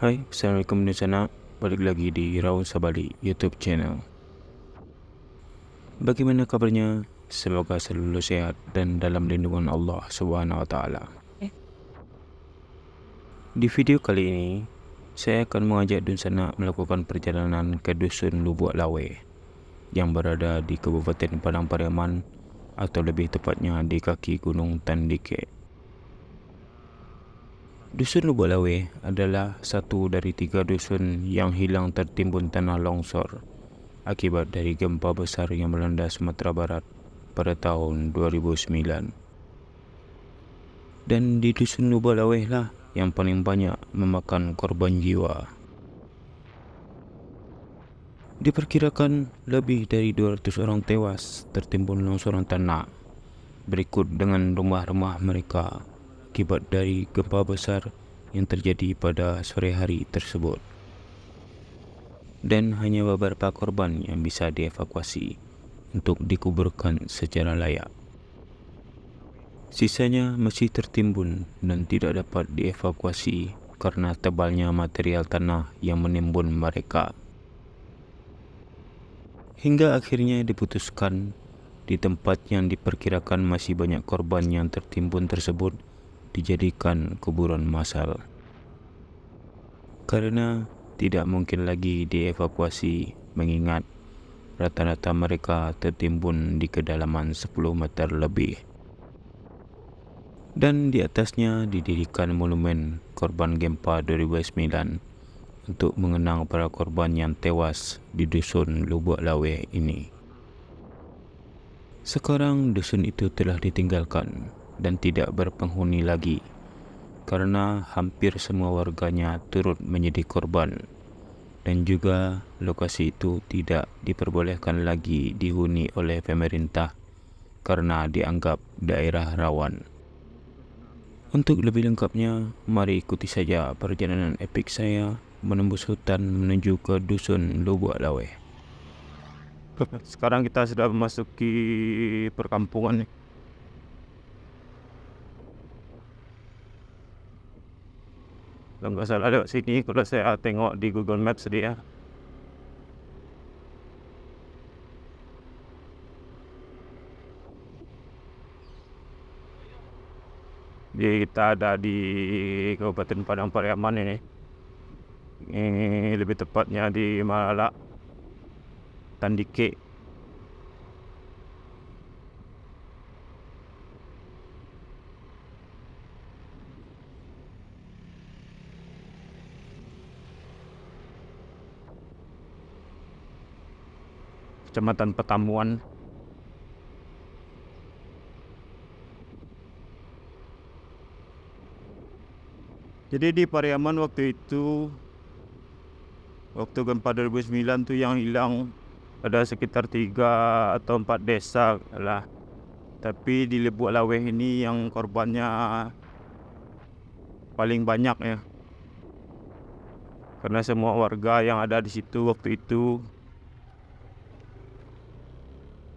Hai, Assalamualaikum di sana. Balik lagi di Raun Sabali YouTube channel. Bagaimana kabarnya? Semoga selalu sehat dan dalam lindungan Allah Subhanahu wa taala. Di video kali ini, saya akan mengajak Dunsana melakukan perjalanan ke Dusun Lubuk Lawe yang berada di Kabupaten Padang Pariaman atau lebih tepatnya di kaki Gunung Tandike. Dusun Lubuk Lawe adalah satu dari 3 dusun yang hilang tertimbun tanah longsor akibat dari gempa besar yang melanda Sumatera Barat pada tahun 2009. Dan di Dusun Lubuk Lawe lah yang paling banyak memakan korban jiwa. Diperkirakan lebih dari 200 orang tewas tertimbun longsoran tanah, berikut dengan rumah-rumah mereka akibat dari gempa besar yang terjadi pada sore hari tersebut. Dan hanya beberapa korban yang bisa dievakuasi untuk dikuburkan secara layak. Sisanya masih tertimbun dan tidak dapat dievakuasi karena tebalnya material tanah yang menimbun mereka. Hingga akhirnya diputuskan di tempat yang diperkirakan masih banyak korban yang tertimbun tersebut dijadikan kuburan massal. Karena tidak mungkin lagi dievakuasi mengingat rata-rata mereka tertimbun di kedalaman 10 meter lebih. Dan di atasnya didirikan monumen korban gempa 2009 untuk mengenang para korban yang tewas di Dusun Lubuk Lawe ini. Sekarang dusun itu telah ditinggalkan dan tidak berpenghuni lagi karena hampir semua warganya turut menjadi korban, dan juga lokasi itu tidak diperbolehkan lagi dihuni oleh pemerintah karena dianggap daerah rawan. Untuk lebih lengkapnya, mari ikuti saja perjalanan epik saya menembus hutan menuju ke Dusun Lubuk Lawe. Sekarang kita sudah memasuki perkampungan nih. Kalau nggak salah lewat sini, kalau saya tengok di Google Maps dia. Jadi kita ada di Kabupaten Padang Pariaman ini. Ini lebih tepatnya di Malak, Tandike. Kecamatan Petamuan. Jadi di Pariaman waktu itu, waktu gempa 2009 tuh yang hilang ada sekitar 3 atau 4 desa lah. Tapi di Lubuk Lawe ini yang korbannya paling banyak ya. Karena semua warga yang ada di situ waktu itu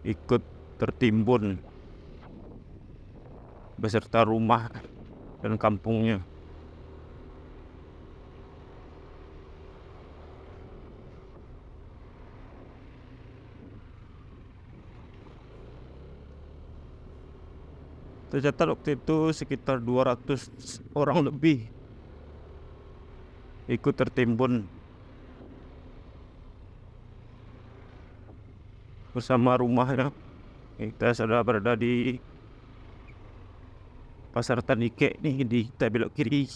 ikut tertimbun beserta rumah dan kampungnya. Tercatat waktu itu sekitar 200 orang lebih ikut tertimbun bersama rumahnya. Kita sudah berada di Pasar Tandike nih, kita belok kiri.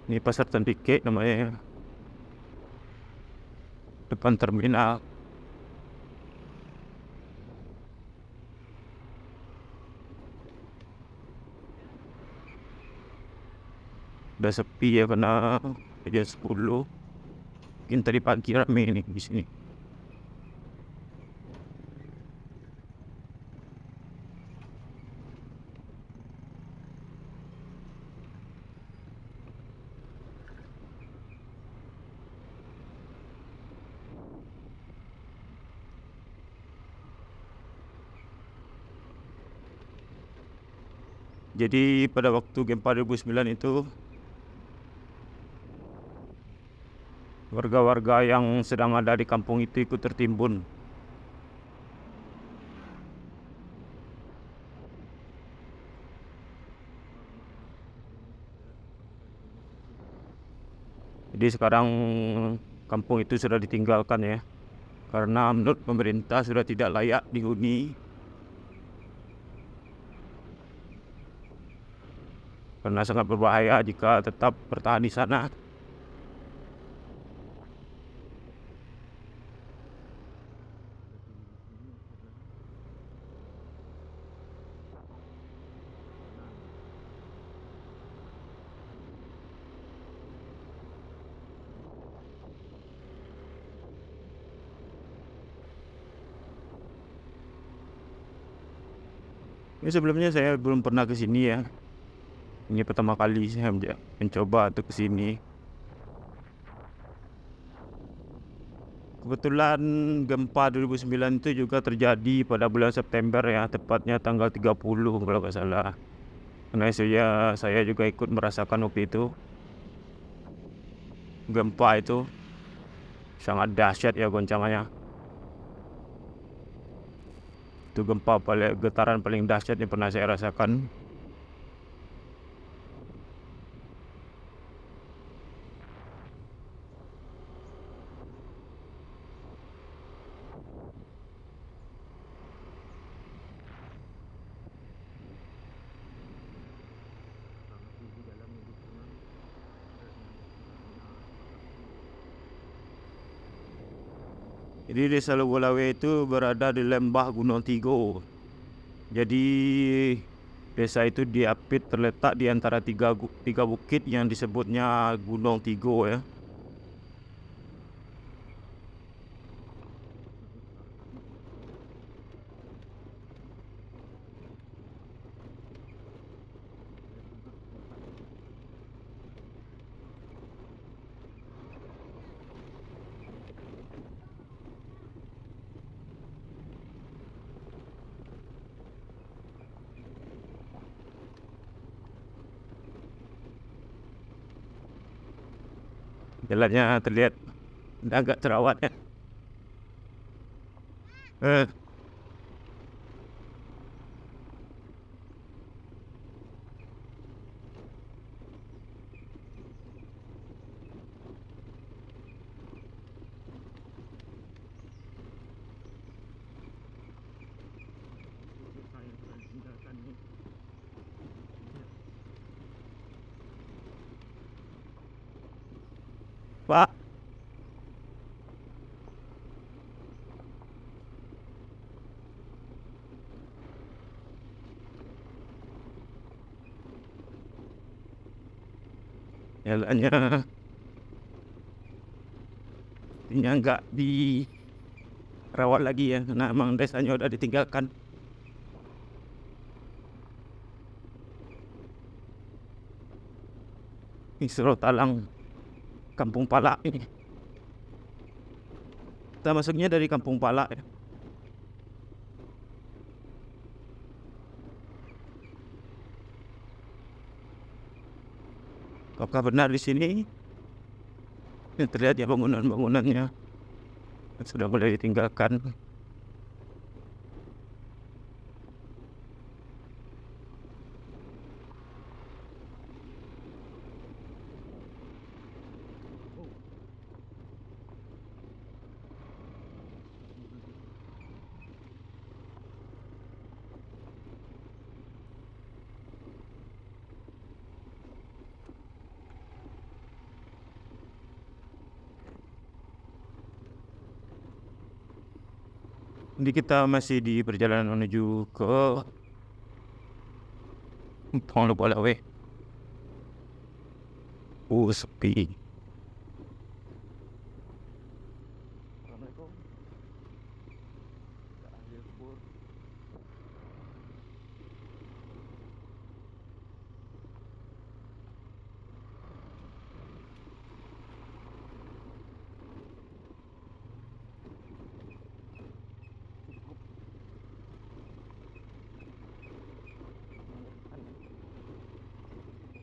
Ini Pasar Tandike namanya, depan terminal. Udah sepi ya karena jam 10. Mungkin tadi pagi rame nih di sini. Jadi pada waktu gempa 2009 itu warga-warga yang sedang ada di kampung itu ikut tertimbun. Jadi sekarang kampung itu sudah ditinggalkan ya, karena menurut pemerintah sudah tidak layak dihuni, karena sangat berbahaya jika tetap bertahan di sana. Ini sebelumnya saya belum pernah ke sini ya. Ini pertama kali saya mencoba untuk ke sini. Kebetulan gempa 2009 itu juga terjadi pada bulan September ya, tepatnya tanggal 30 kalau nggak salah. Karena saya juga ikut merasakan waktu itu. Gempa itu sangat dahsyat ya goncangannya. Itu getaran paling dahsyat yang pernah saya rasakan. Jadi desa Lugolawe itu berada di lembah Gunung Tigo. Jadi desa itu diapit terletak di antara tiga bukit yang disebutnya Gunung Tigo ya. Jalannya terlihat agak terawat ya. Eh, Pak, jalannya ini nggak dirawat lagi ya, karena emang desanya udah ditinggalkan. Ini Talang, Kampung Palak ini. Kita masuknya dari Kampung Palak ya. Apakah benar di sini? Ini terlihat ya bangunan-bangunannya sudah mulai ditinggalkan. Jadi kita masih di perjalanan menuju ke Lugolawe. Sepi. Assalamualaikum.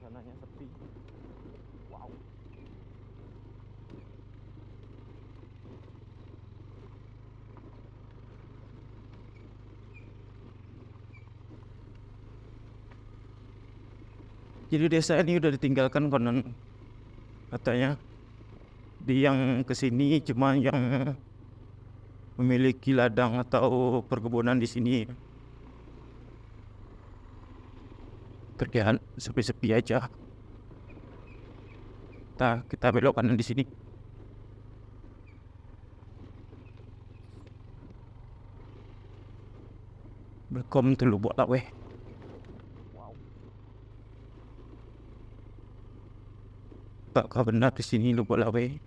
Sananya sepi. Wow. Jadi desa ini udah ditinggalkan konon katanya. Di yang kesini cuma yang memiliki ladang atau perkebunan di sini. Kerjaan sepi-sepi aja. Kita belok kanan di sini. Belkom telu buat lah weh. Apakah benar di sini lu buat lah weh?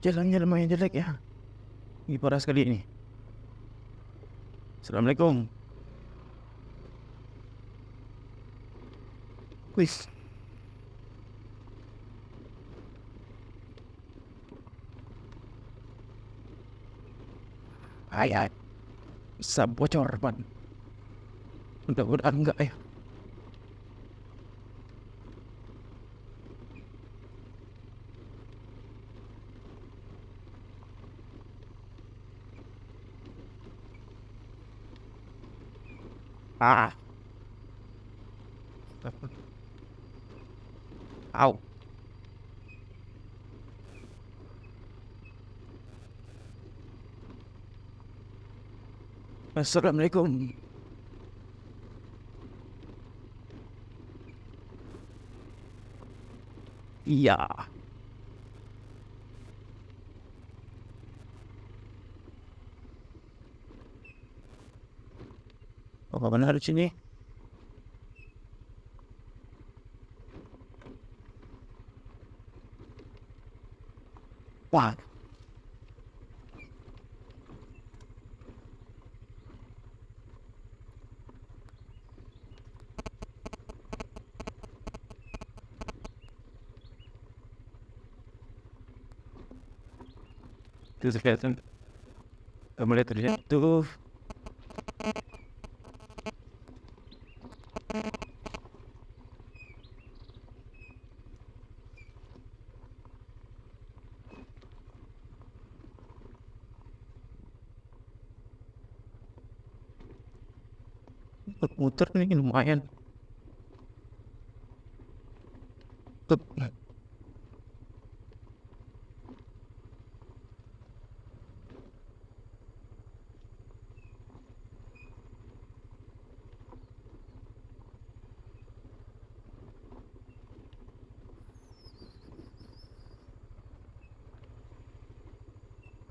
Jalannya lumayan jelek ya. Ini parah sekali ini. Assalamualaikum. Wis. Ayat. Bisa bocor, Pan. Mudah-mudahan enggak ya. Ah. Au. Assalamualaikum. Iya. Apa benar di sini? Wah. Itu terlihat. Mulai terlihat tuh. Muter nih lumayan. Tuh.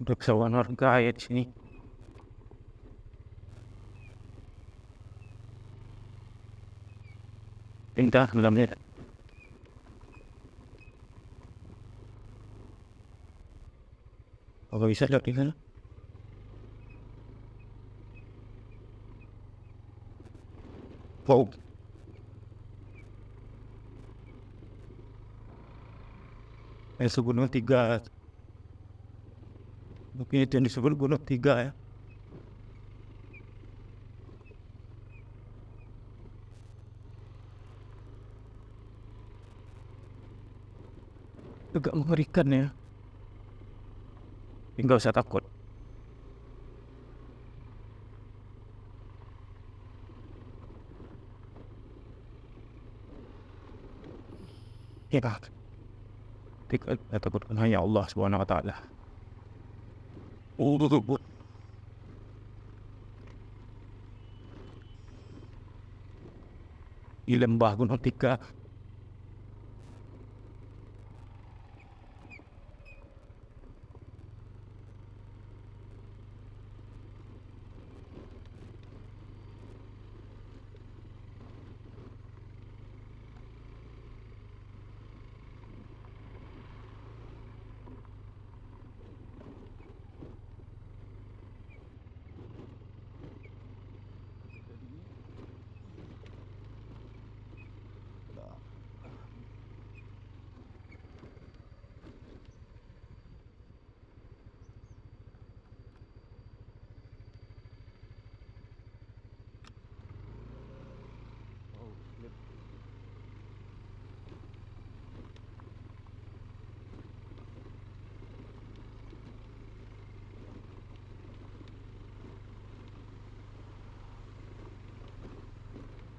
Udah kesawan warga ya di sini. Pindah dalamnya. Apa bisa lewat di sana? Wow. Gunung 3. Mungkin itu yang disebut gunung 3 ya. Agak mengerikan ya. Enggak usah takut. Ya, tidak takutkan hanya Allah Subhanahu wa taala. Di lembah Gunung 3.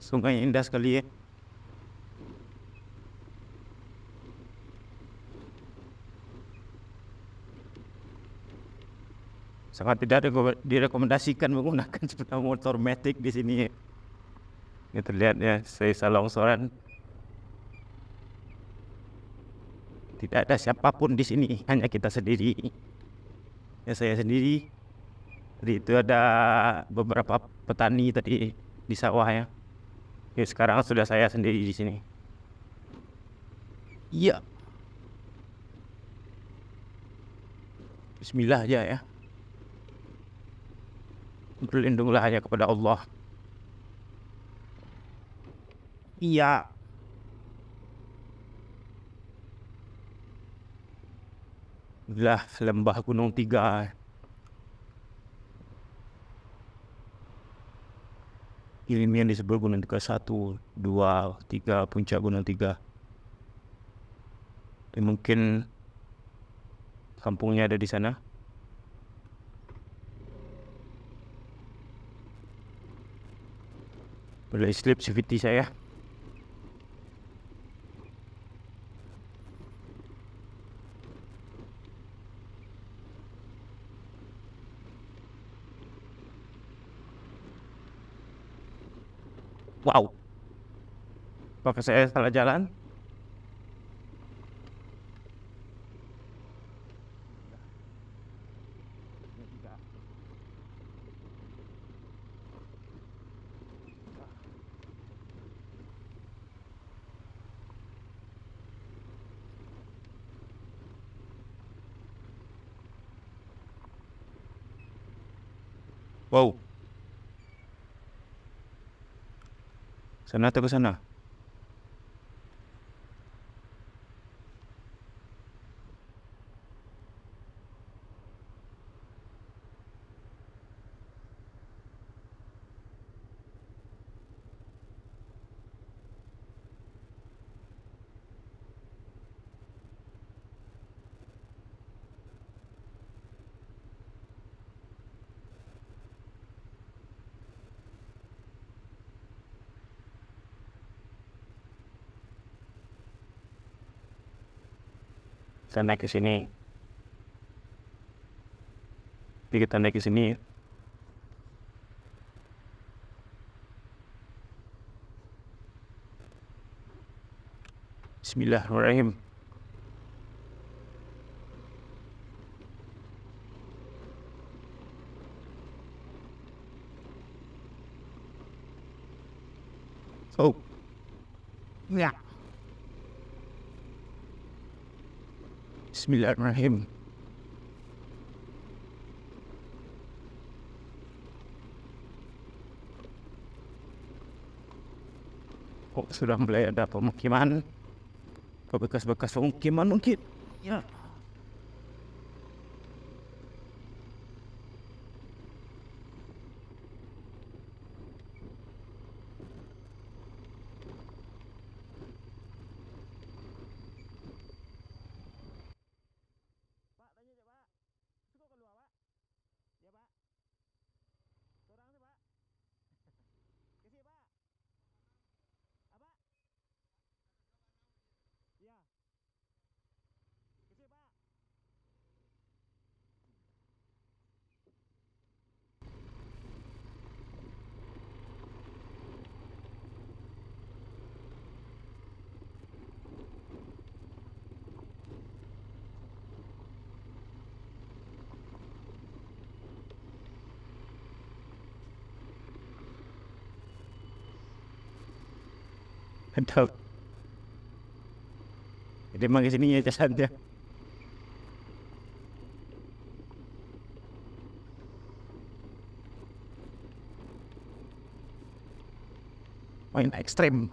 Sungai indah sekali ya. Sangat tidak direkomendasikan menggunakan sepeda motor matic di sini. Ini terlihat ya, sisa longsoran. Tidak ada siapapun di sini, hanya kita sendiri. Ya saya sendiri. Tadi itu ada beberapa petani tadi di sawah ya. Ya sekarang sudah saya sendiri di sini. Iya. Bismillah aja ya. Berlindunglah hanya kepada Allah. Iya. Inilah lembah Gunung Tiga. Ini yang disebut Gunung Tiga 1, 2, 3, puncak Gunung Tiga. Dan mungkin kampungnya ada di sana. Boleh slip CVT saya. Wow. Apakah saya salah jalan? Wow. Sana atau ke sana? Kita naik ke sini. Jadi kita naik ke sini. Bismillahirrahmanirrahim. Oh. Ya. Bismillahirrahmanirrahim. Oh, sudah mulai ada pemukiman. Bekas-bekas pemukiman mungkin. Ya. Mantap. Jadi emang kesini ya jasanya. Main ekstrim.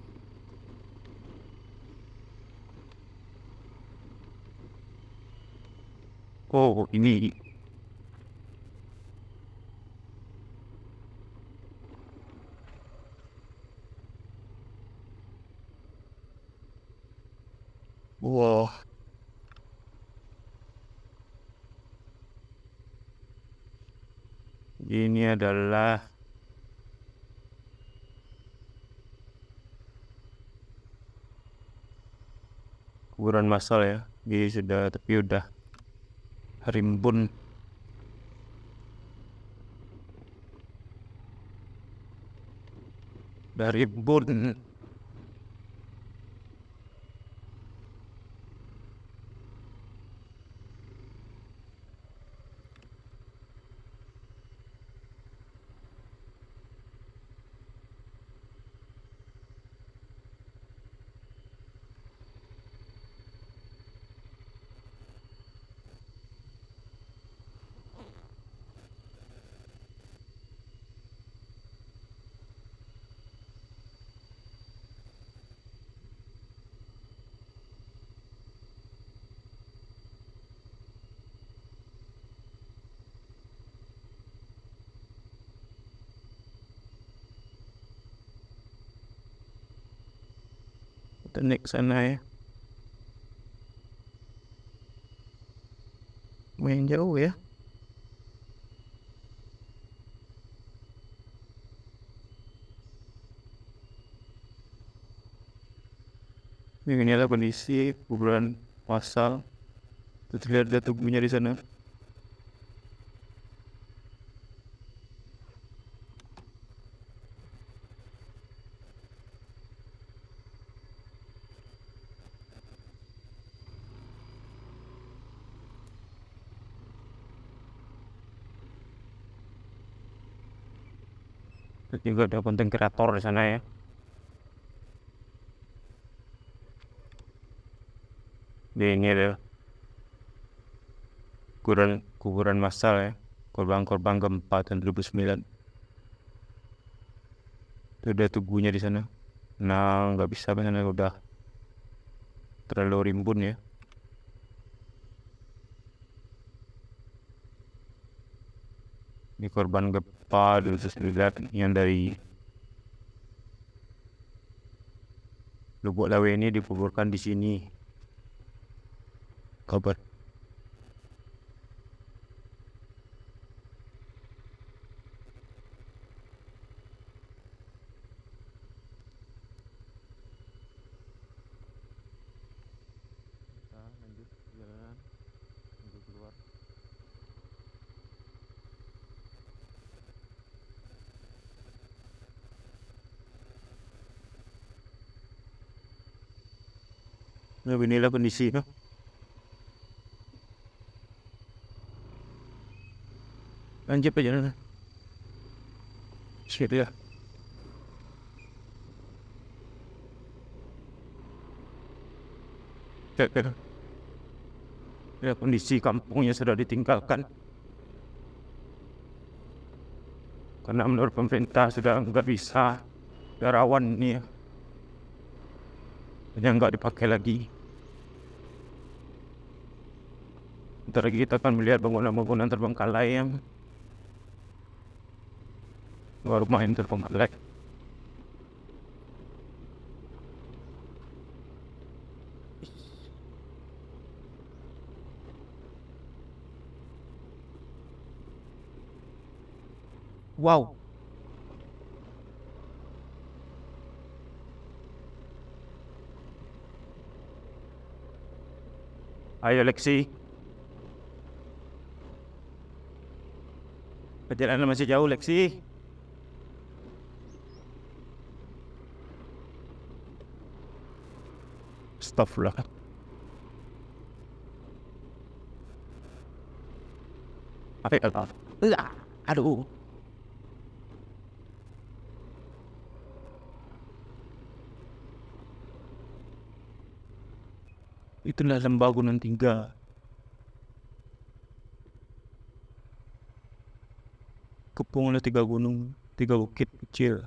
Oh, ini. Wow. Ini adalah kuburan massal ya. Jadi udah rimbun. Udah rimbun. Kita naik sana ya. Main jauh ya. Inilah kondisi kuburan massal. Terlihat ada tubuhnya di sana. Terus juga ada konten kreator di sana ya. Ini ada kuburan massal ya. Korban-korban gempa tahun 2009. Itu ada tubuhnya di sana. Nah, nggak bisa karena udah terlalu rimbun ya. Ini korban gempa 2009 yang dari Lubuk Lawe ini dikuburkan di sini. Kabar. Kita lanjut jalan menuju keluar. Nah, inilah kondisinya. Lanjut perjalanan. Shit ya. Ya, kondisi kampungnya sudah ditinggalkan. Karena menurut pemerintah sudah nggak bisa, sudah rawan nih ya. Yang nggak dipakai lagi. Ntar lagi kita akan melihat bangunan-bangunan terbengkalai yang rumah yang terbengkalai. Wow. Ayo Lexi. Perjalanan masih jauh Lexi. Astagfirullah. Aduh. Itulah lembah Gunung Tiga. Kepung oleh 3 gunung, 3 bukit kecil.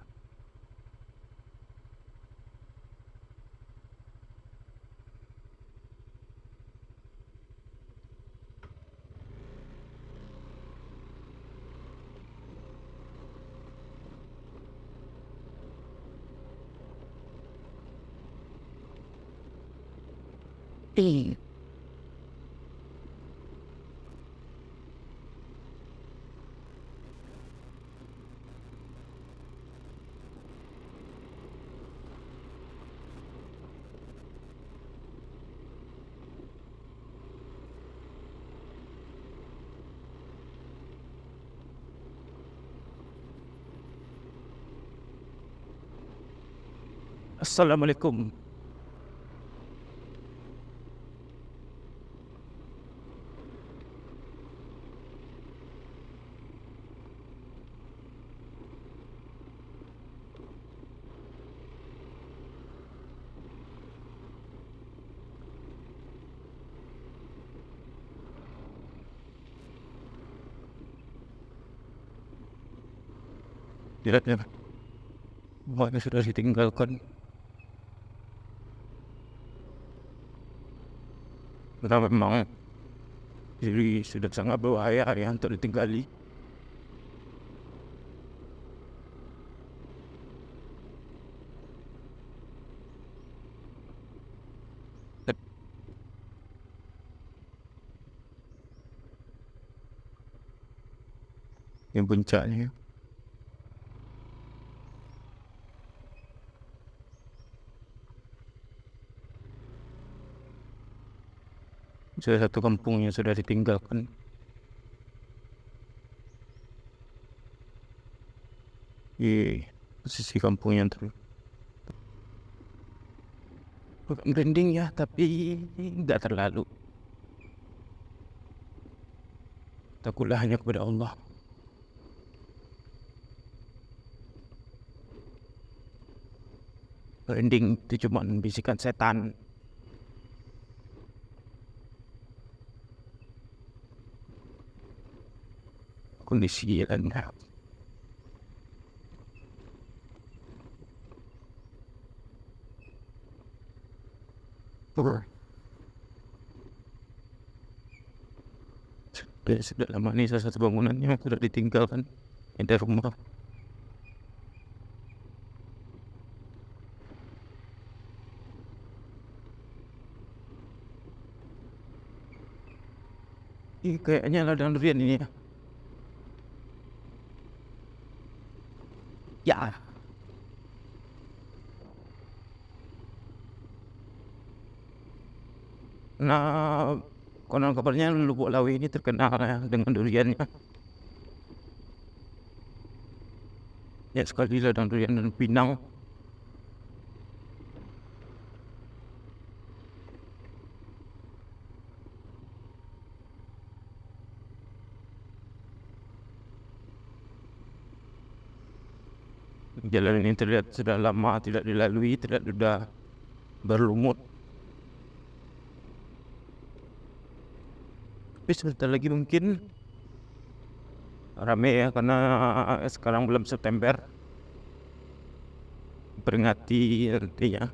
Assalamualaikum. Tidak, tidak. Semuanya sudah ditinggalkan. Karena memang diri sudah sangat berbahaya ya untuk ditinggali. Yang puncaknya sudah satu kampung yang sudah ditinggalkan. Di posisi kampung yang bukan branding ya, tapi nggak terlalu. Takutlah hanya kepada Allah. Branding itu cuma bisikan setan. Kondisi lainnya. Sudah lama nih salah satu bangunannya sudah ditinggalkan. Ada rumah. Kayaknya ladang durian ini ya. Ya. Nah, konon kabarnya Lubuk Lawi ini terkenal ya dengan duriannya. Ya sekali ladang durian dan pinang. Jalan ini terlihat sudah lama tidak dilalui, tidak sudah berlumut. Tapi sebentar lagi mungkin ramai ya, karena sekarang bulan September, peringati artinya